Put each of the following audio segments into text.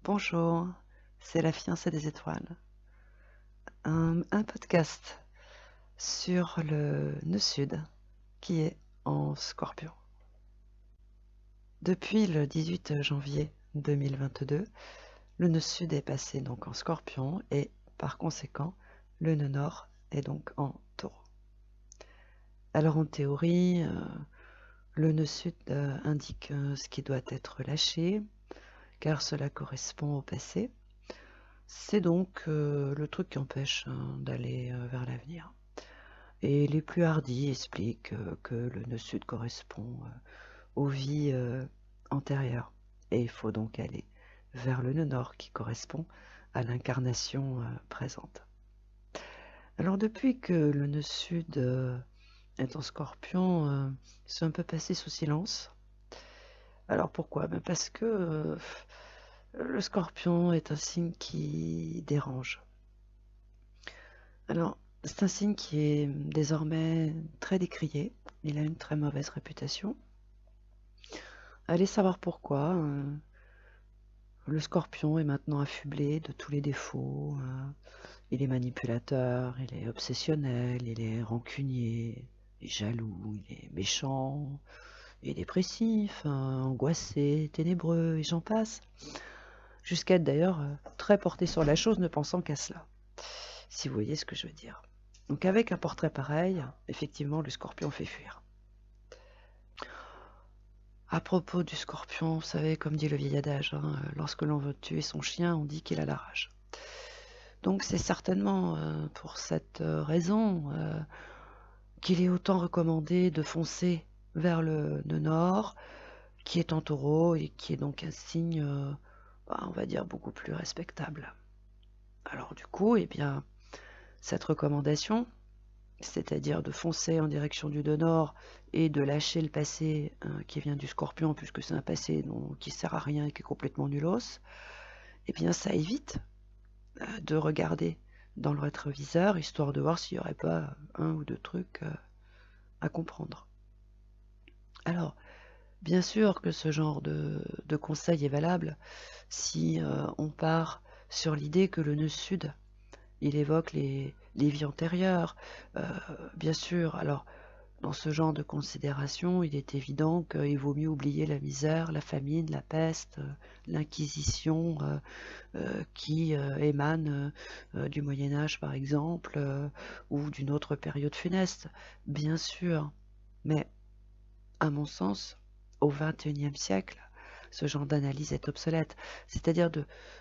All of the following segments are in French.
Bonjour, c'est la fiancée des étoiles, un podcast sur le nœud sud qui est en Scorpion. Depuis le 18 janvier 2022, le nœud sud est passé donc en Scorpion et par conséquent, le nœud nord est donc en Taureau. Alors en théorie, le nœud sud indique ce qui doit être lâché, car cela correspond au passé. C'est donc le truc qui empêche d'aller vers l'avenir. Et les plus hardis expliquent que le nœud sud correspond aux vies antérieures. Et il faut donc aller vers le nœud nord qui correspond à l'incarnation présente. Alors depuis que le nœud sud est en Scorpion, c'est un peu passé sous silence. Alors pourquoi? Parce que le Scorpion est un signe qui dérange. Alors, c'est un signe qui est désormais très décrié. Il a une très mauvaise réputation. Allez savoir pourquoi. Le Scorpion est maintenant affublé de tous les défauts. Il est manipulateur, il est obsessionnel, il est rancunier, il est jaloux, il est méchant, il est dépressif, angoissé, ténébreux, et j'en passe. Jusqu'à être d'ailleurs très porté sur la chose, ne pensant qu'à cela. Si vous voyez ce que je veux dire. Donc avec un portrait pareil, effectivement, le Scorpion fait fuir. À propos du Scorpion, vous savez, comme dit le vieil adage, lorsque l'on veut tuer son chien, on dit qu'il a la rage. Donc c'est certainement pour cette raison qu'il est autant recommandé de foncer vers le nord, qui est en Taureau et qui est donc un signe, on va dire, beaucoup plus respectable. Alors du coup, eh bien, cette recommandation, c'est-à-dire de foncer en direction du nord et de lâcher le passé qui vient du Scorpion, puisque c'est un passé qui ne sert à rien et qui est complètement nulos, eh bien ça évite de regarder dans le rétroviseur, histoire de voir s'il n'y aurait pas un ou deux trucs à comprendre. Alors, bien sûr que ce genre de conseil est valable si on part sur l'idée que le nœud sud, il évoque les vies antérieures. Bien sûr, alors dans ce genre de considération, il est évident qu'il vaut mieux oublier la misère, la famine, la peste, l'inquisition qui émane du Moyen Âge par exemple, ou d'une autre période funeste, bien sûr. Mais à mon sens, au XXIe siècle, ce genre d'analyse est obsolète. C'est-à-dire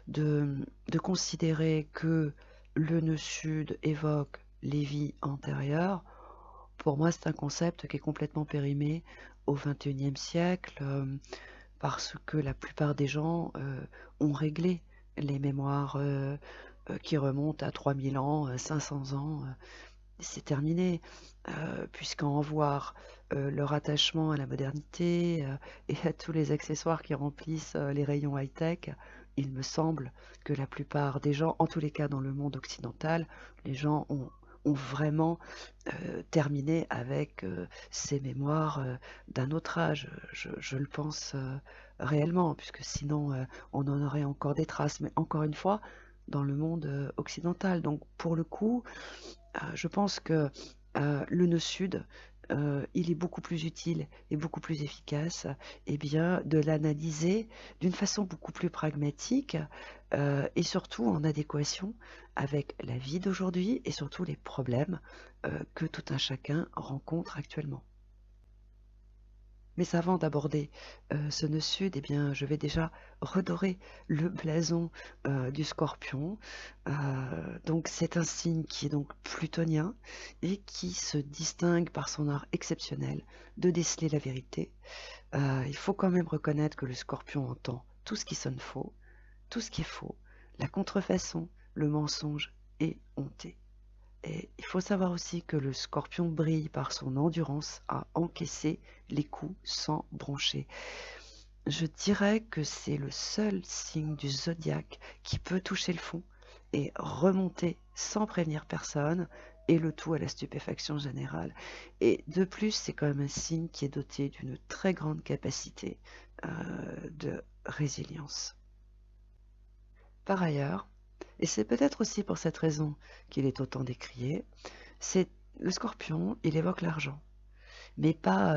de considérer que le nœud sud évoque les vies antérieures. Pour moi, c'est un concept qui est complètement périmé au XXIe siècle parce que la plupart des gens ont réglé les mémoires qui remontent à 3000 ans, 500 ans. C'est terminé, puisqu'en voir leur attachement à la modernité et à tous les accessoires qui remplissent les rayons high-tech, il me semble que la plupart des gens, en tous les cas dans le monde occidental, les gens ont vraiment terminé avec ces mémoires d'un autre âge. Je le pense réellement, puisque sinon on en aurait encore des traces. Mais encore une fois, dans le monde occidental. Donc pour le coup, je pense que le nœud sud, il est beaucoup plus utile et beaucoup plus efficace bien, de l'analyser d'une façon beaucoup plus pragmatique et surtout en adéquation avec la vie d'aujourd'hui et surtout les problèmes que tout un chacun rencontre actuellement. Mais avant d'aborder ce nœud sud, eh bien, je vais déjà redorer le blason du Scorpion. Donc, c'est un signe qui est donc plutonien et qui se distingue par son art exceptionnel de déceler la vérité. Il faut quand même reconnaître que le Scorpion entend tout ce qui sonne faux, tout ce qui est faux, la contrefaçon, le mensonge et honté. Et il faut savoir aussi que le Scorpion brille par son endurance à encaisser les coups sans broncher. Je dirais que c'est le seul signe du zodiaque qui peut toucher le fond et remonter sans prévenir personne, et le tout à la stupéfaction générale. Et de plus, c'est quand même un signe qui est doté d'une très grande capacité de résilience. Par ailleurs, et c'est peut-être aussi pour cette raison qu'il est autant décrié, c'est le scorpion, il évoque l'argent, mais pas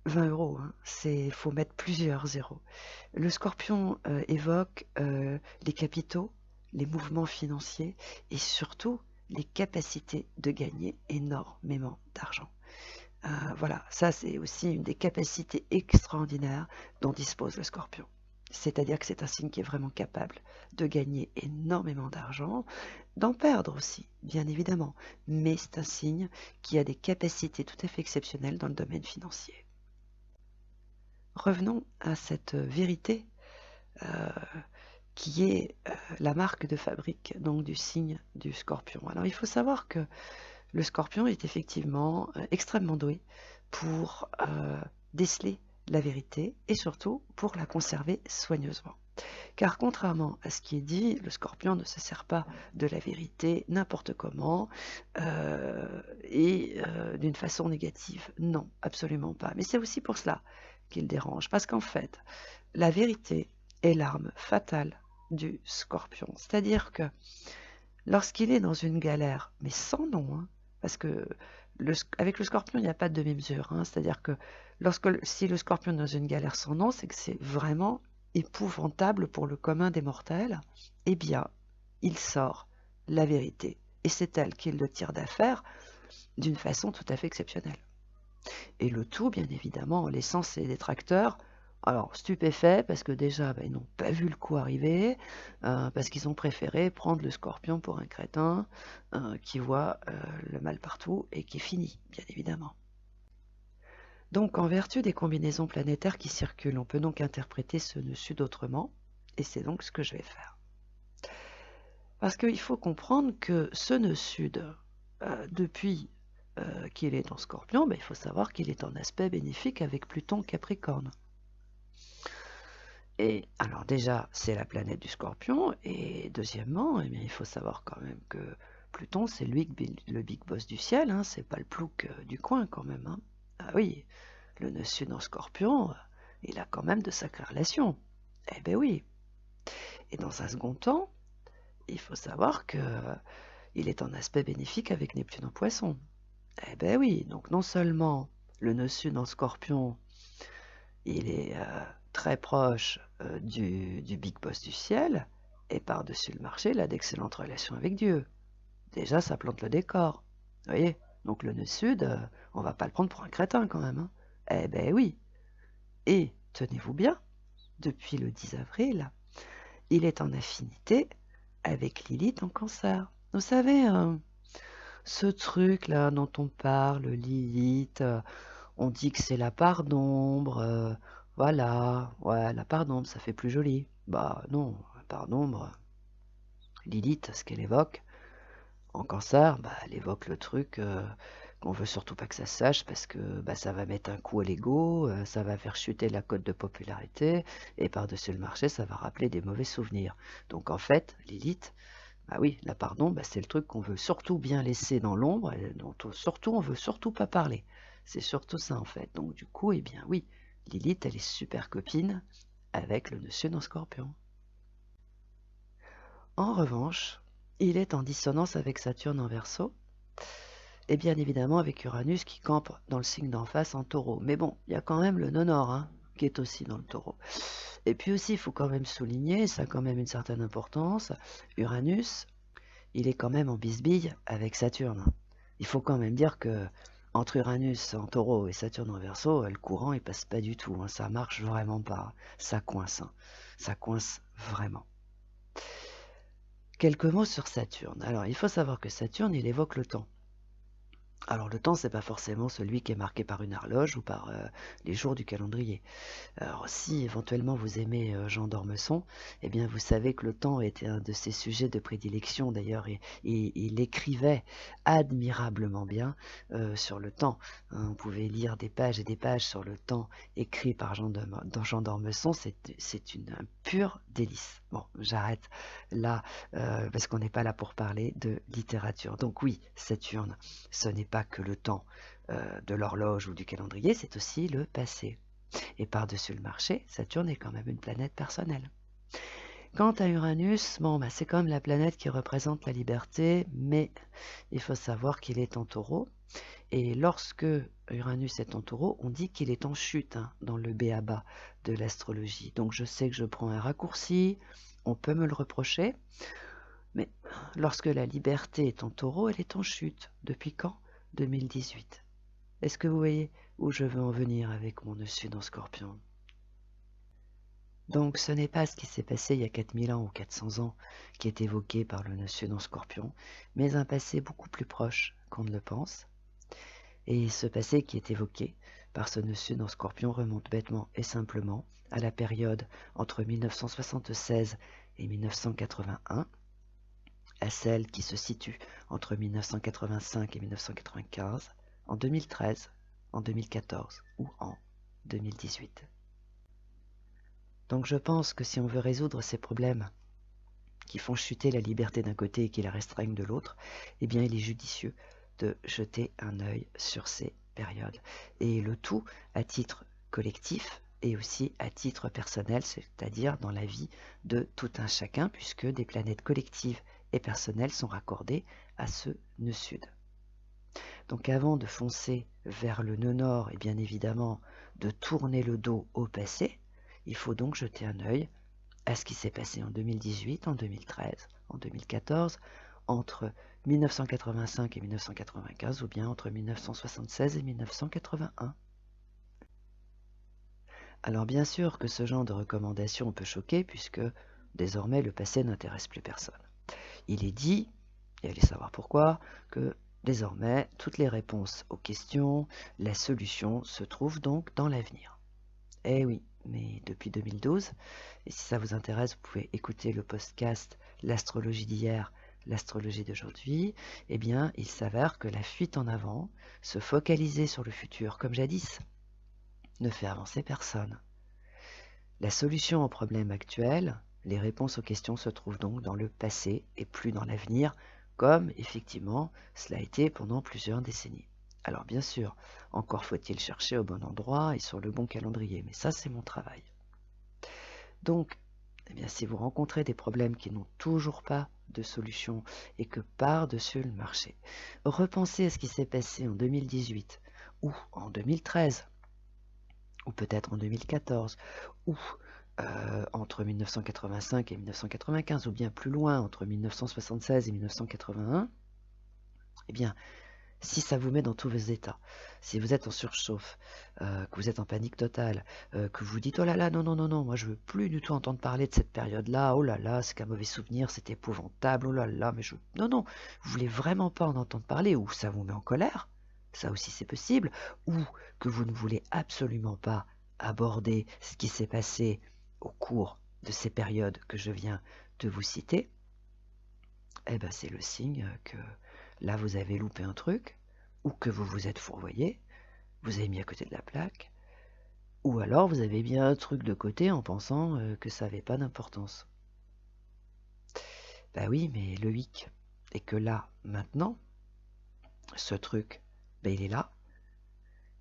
20 euros, hein. Il faut mettre plusieurs zéros. Le scorpion évoque les capitaux, les mouvements financiers et surtout les capacités de gagner énormément d'argent. Voilà, ça c'est aussi une des capacités extraordinaires dont dispose le scorpion. C'est-à-dire que c'est un signe qui est vraiment capable de gagner énormément d'argent, d'en perdre aussi, bien évidemment, mais c'est un signe qui a des capacités tout à fait exceptionnelles dans le domaine financier. Revenons à cette vérité euh, qui est la marque de fabrique donc du signe du scorpion. Alors il faut savoir que le scorpion est effectivement extrêmement doué pour déceler la vérité et surtout pour la conserver soigneusement. Car contrairement à ce qui est dit, le scorpion ne se sert pas de la vérité n'importe comment et d'une façon négative. Non, absolument pas. Mais c'est aussi pour cela qu'il dérange. Parce qu'en fait, la vérité est l'arme fatale du scorpion. C'est-à-dire que lorsqu'il est dans une galère, mais sans nom, hein, parce que avec le scorpion, il n'y a pas de demi-mesure. Hein, c'est-à-dire que si le scorpion est dans une galère sans nom, c'est que c'est vraiment épouvantable pour le commun des mortels. Eh bien, il sort la vérité. Et c'est elle qui le tire d'affaire d'une façon tout à fait exceptionnelle. Et le tout, bien évidemment, en laissant ses détracteurs alors stupéfaits parce que déjà ils n'ont pas vu le coup arriver, parce qu'ils ont préféré prendre le scorpion pour un crétin qui voit le mal partout et qui finit, bien évidemment. Donc en vertu des combinaisons planétaires qui circulent, on peut donc interpréter ce nœud sud autrement, et c'est donc ce que je vais faire. Parce qu'il faut comprendre que ce nœud sud, depuis qu'il est en scorpion, il faut savoir qu'il est en aspect bénéfique avec Pluton Capricorne. Et alors déjà, c'est la planète du scorpion, et deuxièmement, eh bien, il faut savoir quand même que Pluton, c'est lui le big boss du ciel, hein, c'est pas le plouc du coin quand même. Hein. Ah oui, le nœud sud en scorpion, il a quand même de sacrées relations. Eh ben oui. Et dans un second temps, il faut savoir que il est en aspect bénéfique avec Neptune en poisson. Eh ben oui, donc non seulement le nœud sud en scorpion, il est très proche du big boss du ciel, et par-dessus le marché, il a d'excellentes relations avec Dieu. Déjà, ça plante le décor. Vous voyez? Donc le nœud sud, on va pas le prendre pour un crétin quand même. Hein. Eh ben oui. Et, tenez-vous bien, depuis le 10 avril, il est en affinité avec Lilith en cancer. Vous savez, ce truc-là dont on parle, Lilith, on dit que c'est la part d'ombre, voilà, ouais, la part d'ombre, ça fait plus joli. Bah non, la part d'ombre, Lilith, ce qu'elle évoque, en cancer, elle évoque le truc qu'on veut surtout pas que ça se sache parce que ça va mettre un coup à l'ego, ça va faire chuter la cote de popularité et par-dessus le marché, ça va rappeler des mauvais souvenirs. Donc en fait, Lilith, oui, la pardon, c'est le truc qu'on veut surtout bien laisser dans l'ombre, dont surtout on veut surtout pas parler. C'est surtout ça en fait. Donc du coup, eh bien oui, Lilith, elle est super copine avec le monsieur dans Scorpion. En revanche, il est en dissonance avec Saturne en Verseau, et bien évidemment avec Uranus qui campe dans le signe d'en face en Taureau. Mais bon, il y a quand même le nœud-nord hein, qui est aussi dans le Taureau. Et puis aussi, il faut quand même souligner, ça a quand même une certaine importance, Uranus, il est quand même en bisbille avec Saturne. Il faut quand même dire que entre Uranus en Taureau et Saturne en Verseau, le courant il passe pas du tout. Hein, ça marche vraiment pas. Ça coince. Hein. Ça coince vraiment. Quelques mots sur Saturne. Alors, il faut savoir que Saturne, il évoque le temps. Alors le temps, c'est pas forcément celui qui est marqué par une horloge ou par les jours du calendrier. Alors si éventuellement vous aimez Jean d'Ormesson, eh bien vous savez que le temps était un de ses sujets de prédilection d'ailleurs et il écrivait admirablement bien sur le temps. Hein, on pouvait lire des pages et des pages sur le temps écrit par Jean d'Ormesson, c'est un pur délice. Bon, j'arrête là parce qu'on n'est pas là pour parler de littérature. Donc oui, Saturne, ce n'est pas que le temps de l'horloge ou du calendrier, c'est aussi le passé. Et par-dessus le marché, Saturne est quand même une planète personnelle. Quant à Uranus, bon, bah, c'est quand même la planète qui représente la liberté, mais il faut savoir qu'il est en taureau. Et lorsque Uranus est en taureau, on dit qu'il est en chute dans le b.a.-ba de l'astrologie. Donc je sais que je prends un raccourci, on peut me le reprocher, mais lorsque la liberté est en taureau, elle est en chute. Depuis quand? 2018. Est-ce que vous voyez où je veux en venir avec mon nœud sud en Scorpion? Donc ce n'est pas ce qui s'est passé il y a 4000 ans ou 400 ans qui est évoqué par le nœud sud en Scorpion, mais un passé beaucoup plus proche qu'on ne le pense. Et ce passé qui est évoqué par ce nœud sud en Scorpion remonte bêtement et simplement à la période entre 1976 et 1981, à celle qui se situe entre 1985 et 1995, en 2013, en 2014 ou en 2018. Donc je pense que si on veut résoudre ces problèmes qui font chuter la liberté d'un côté et qui la restreignent de l'autre, eh bien il est judicieux de jeter un œil sur ces périodes. Et le tout à titre collectif et aussi à titre personnel, c'est-à-dire dans la vie de tout un chacun, puisque des planètes collectives et personnelles sont raccordées à ce nœud sud. Donc avant de foncer vers le nœud nord et bien évidemment de tourner le dos au passé, il faut donc jeter un œil à ce qui s'est passé en 2018, en 2013, en 2014, entre 1985 et 1995 ou bien entre 1976 et 1981. Alors bien sûr que ce genre de recommandation peut choquer puisque désormais le passé n'intéresse plus personne. Il est dit, et allez savoir pourquoi, que désormais toutes les réponses aux questions, la solution se trouve donc dans l'avenir. Eh oui, mais depuis 2012, et si ça vous intéresse, vous pouvez écouter le podcast L'astrologie d'hier, l'astrologie d'aujourd'hui, eh bien, il s'avère que la fuite en avant, se focaliser sur le futur comme jadis, ne fait avancer personne. La solution aux problèmes actuels, les réponses aux questions se trouvent donc dans le passé et plus dans l'avenir, comme effectivement cela a été pendant plusieurs décennies. Alors bien sûr, encore faut-il chercher au bon endroit et sur le bon calendrier, mais ça c'est mon travail. Donc, eh bien, si vous rencontrez des problèmes qui n'ont toujours pas de solution et que par-dessus le marché, repensez à ce qui s'est passé en 2018 ou en 2013 ou peut-être en 2014 ou entre 1985 et 1995 ou bien plus loin entre 1976 et 1981, eh bien, si ça vous met dans tous vos états, si vous êtes en surchauffe, que vous êtes en panique totale, que vous dites oh là là, non, non, non, non, moi je veux plus du tout entendre parler de cette période-là, oh là là, c'est qu'un mauvais souvenir, c'est épouvantable, oh là là, mais je. Non, non, vous voulez vraiment pas en entendre parler, ou ça vous met en colère, ça aussi c'est possible, ou que vous ne voulez absolument pas aborder ce qui s'est passé au cours de ces périodes que je viens de vous citer, eh ben c'est le signe que là vous avez loupé un truc, ou que vous vous êtes fourvoyé, vous avez mis à côté de la plaque, ou alors vous avez mis un truc de côté en pensant que ça n'avait pas d'importance. Bah oui, mais le hic est que là, maintenant, ce truc, ben il est là,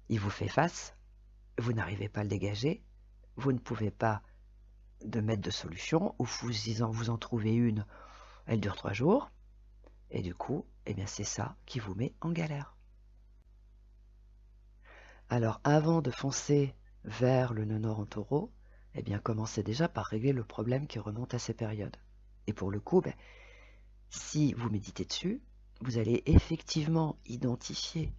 il vous fait face, vous n'arrivez pas à le dégager, vous ne pouvez pas de mettre de solution, ou vous en trouvez une, elle dure 3 jours, et du coup, eh bien c'est ça qui vous met en galère. Alors avant de foncer vers le nœud nord en taureau, eh bien commencez déjà par régler le problème qui remonte à ces périodes. Et pour le coup, si vous méditez dessus, vous allez effectivement identifier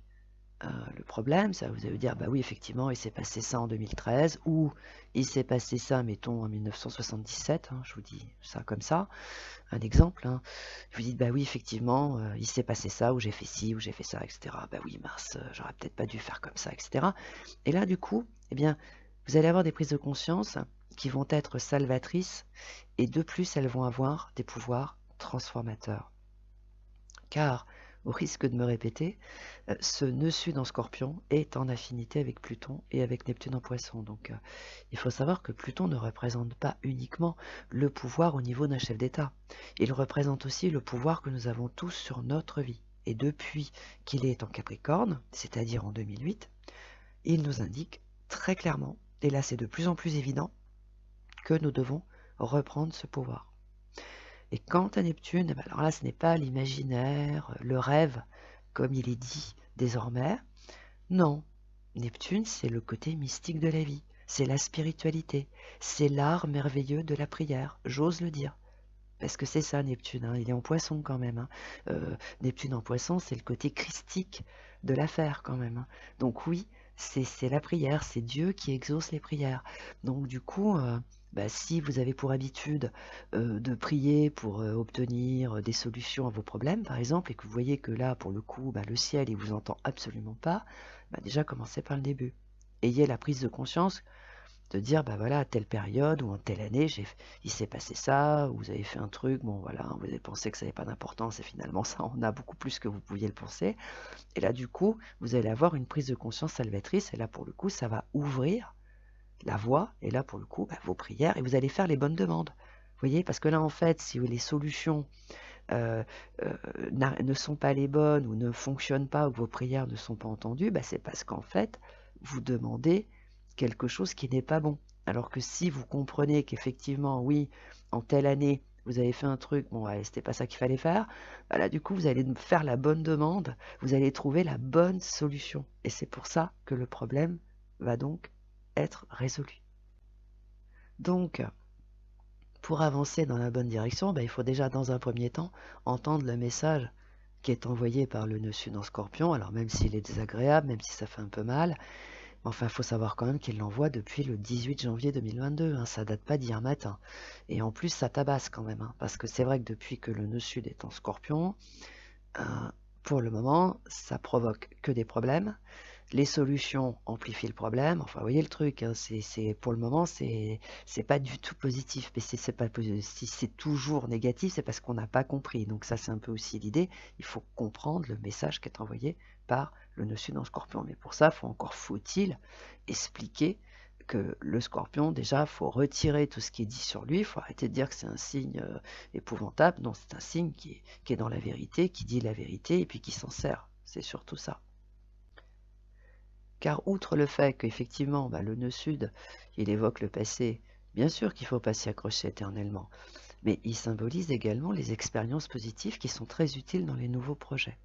le problème. Ça, vous allez vous dire, bah oui, effectivement, il s'est passé ça en 2013, ou il s'est passé ça, mettons, en 1977, je vous dis ça comme ça, un exemple. Vous dites, bah oui, effectivement, il s'est passé ça, ou j'ai fait ci, ou j'ai fait ça, etc. Bah oui, mince, j'aurais peut-être pas dû faire comme ça, etc. Et là, du coup, eh bien, vous allez avoir des prises de conscience qui vont être salvatrices, et de plus, elles vont avoir des pouvoirs transformateurs. Car, au risque de me répéter, ce nœud sud en Scorpion est en affinité avec Pluton et avec Neptune en Poisson. Donc il faut savoir que Pluton ne représente pas uniquement le pouvoir au niveau d'un chef d'État. Il représente aussi le pouvoir que nous avons tous sur notre vie. Et depuis qu'il est en Capricorne, c'est-à-dire en 2008, il nous indique très clairement, et là c'est de plus en plus évident, que nous devons reprendre ce pouvoir. Et quant à Neptune, eh ben alors là, ce n'est pas l'imaginaire, le rêve, comme il est dit désormais. Non, Neptune, c'est le côté mystique de la vie, c'est la spiritualité, c'est l'art merveilleux de la prière, j'ose le dire. Parce que c'est ça Neptune, hein, il est en poisson quand même. Hein. Neptune en poisson, c'est le côté christique de l'affaire quand même. Hein. Donc oui, c'est la prière, c'est Dieu qui exauce les prières. Donc du coup, si vous avez pour habitude de prier pour obtenir des solutions à vos problèmes, par exemple, et que vous voyez que là, pour le coup, le ciel, il vous entend absolument pas, déjà commencez par le début. Ayez la prise de conscience de dire, voilà, à telle période ou en telle année, il s'est passé ça, ou vous avez fait un truc, bon voilà, vous avez pensé que ça n'avait pas d'importance, et finalement ça en a beaucoup plus que vous pouviez le penser. Et là, du coup, vous allez avoir une prise de conscience salvatrice, et là, pour le coup, ça va ouvrir la voie, et là, pour le coup, vos prières, et vous allez faire les bonnes demandes. Vous voyez, parce que là, en fait, si les solutions euh, ne sont pas les bonnes, ou ne fonctionnent pas, ou que vos prières ne sont pas entendues, c'est parce qu'en fait, vous demandez quelque chose qui n'est pas bon. Alors que si vous comprenez qu'effectivement, oui, en telle année, vous avez fait un truc, bon, ouais, c'était pas ça qu'il fallait faire, là, du coup, vous allez faire la bonne demande, vous allez trouver la bonne solution. Et c'est pour ça que le problème va donc être résolu. Donc, pour avancer dans la bonne direction, il faut déjà, dans un premier temps, entendre le message qui est envoyé par le nœud sud en Scorpion. Alors, même s'il est désagréable, même si ça fait un peu mal, enfin, il faut savoir quand même qu'il l'envoie depuis le 18 janvier 2022, hein, ça date pas d'hier matin. Et en plus, ça tabasse quand même, hein, parce que c'est vrai que depuis que le nœud sud est en Scorpion, euh, pour le moment, ça provoque que des problèmes. Les solutions amplifient le problème. Enfin, vous voyez le truc, hein, pour le moment, c'est pas du tout positif. Mais si c'est toujours négatif, c'est parce qu'on n'a pas compris. Donc ça, c'est un peu aussi l'idée. Il faut comprendre le message qui est envoyé par le nœud sud en Scorpion. Mais pour ça, faut-il expliquer que le Scorpion, déjà, il faut retirer tout ce qui est dit sur lui. Il faut arrêter de dire que c'est un signe épouvantable. Non, c'est un signe qui est dans la vérité, qui dit la vérité et puis qui s'en sert. C'est surtout ça. Car outre le fait qu'effectivement, le nœud sud, il évoque le passé, bien sûr qu'il ne faut pas s'y accrocher éternellement, mais il symbolise également les expériences positives qui sont très utiles dans les nouveaux projets.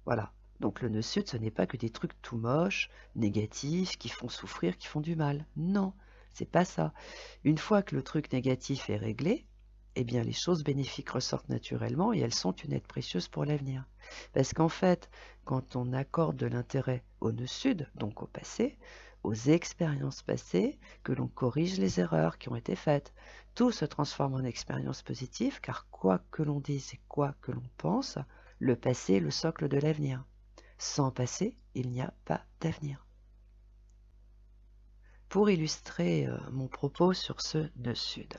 Voilà. Donc le nœud sud, ce n'est pas que des trucs tout moches, négatifs, qui font souffrir, qui font du mal. Non, c'est pas ça. Une fois que le truc négatif est réglé, eh bien les choses bénéfiques ressortent naturellement et elles sont une aide précieuse pour l'avenir. Parce qu'en fait, quand on accorde de l'intérêt au nœud sud, donc au passé, aux expériences passées, que l'on corrige les erreurs qui ont été faites, tout se transforme en expérience positive, car quoi que l'on dise et quoi que l'on pense, le passé est le socle de l'avenir. Sans passé, il n'y a pas d'avenir. Pour illustrer mon propos sur ce nœud sud,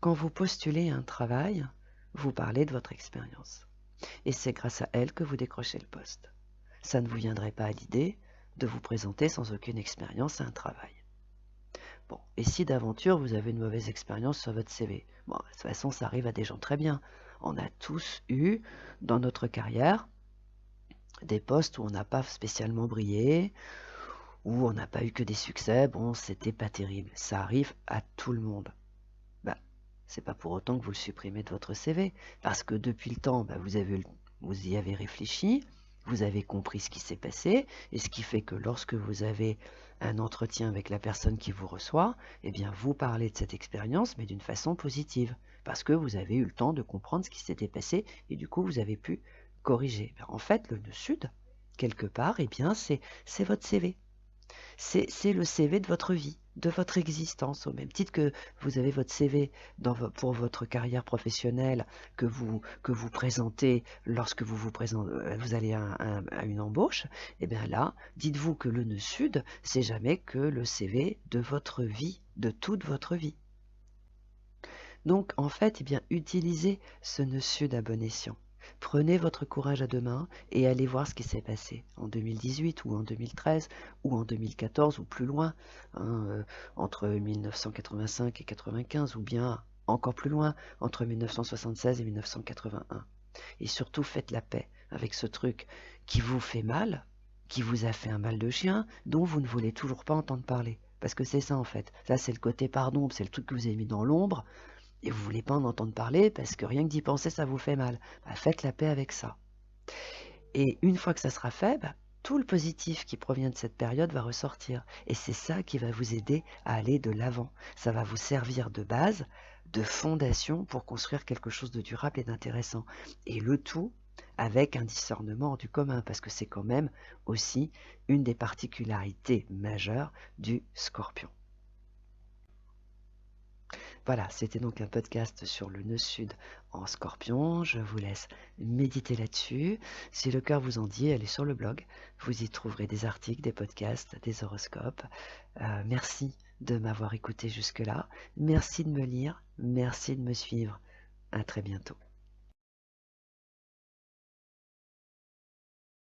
quand vous postulez un travail, vous parlez de votre expérience. Et c'est grâce à elle que vous décrochez le poste. Ça ne vous viendrait pas à l'idée de vous présenter sans aucune expérience à un travail. Bon, et si d'aventure vous avez une mauvaise expérience sur votre CV, bon, de toute façon ça arrive à des gens très bien. On a tous eu dans notre carrière des postes où on n'a pas spécialement brillé, où on n'a pas eu que des succès, bon, c'était pas terrible. Ça arrive à tout le monde. C'est pas pour autant que vous le supprimez de votre CV, parce que depuis le temps, vous y avez réfléchi, vous avez compris ce qui s'est passé, et ce qui fait que lorsque vous avez un entretien avec la personne qui vous reçoit, eh bien vous parlez de cette expérience, mais d'une façon positive, parce que vous avez eu le temps de comprendre ce qui s'était passé, et du coup vous avez pu corriger. En fait, le nœud sud, quelque part, eh bien c'est votre CV. C'est le CV de votre vie, de votre existence, au même titre que vous avez votre CV pour votre carrière professionnelle que vous présentez lorsque vous allez à une embauche. Et bien là, dites-vous que le nœud sud, c'est jamais que le CV de votre vie, de toute votre vie. Donc en fait, utilisez ce nœud sud à bon escient. Prenez votre courage à deux mains et allez voir ce qui s'est passé en 2018 ou en 2013 ou en 2014 ou plus loin, entre 1985 et 95 ou bien encore plus loin, entre 1976 et 1981. Et surtout faites la paix avec ce truc qui vous fait mal, qui vous a fait un mal de chien, dont vous ne voulez toujours pas entendre parler. Parce que c'est ça en fait. Ça, c'est le côté pardon, c'est le truc que vous avez mis dans l'ombre et vous voulez pas en entendre parler parce que rien que d'y penser, ça vous fait mal. Bah, faites la paix avec ça. Et une fois que ça sera fait, bah, tout le positif qui provient de cette période va ressortir. Et c'est ça qui va vous aider à aller de l'avant. Ça va vous servir de base, de fondation pour construire quelque chose de durable et d'intéressant. Et le tout avec un discernement du commun, parce que c'est quand même aussi une des particularités majeures du Scorpion. Voilà, c'était donc un podcast sur le nœud sud en Scorpion. Je vous laisse méditer là-dessus. Si le cœur vous en dit, allez sur le blog. Vous y trouverez des articles, des podcasts, des horoscopes. Merci de m'avoir écouté jusque-là. Merci de me lire. Merci de me suivre. À très bientôt.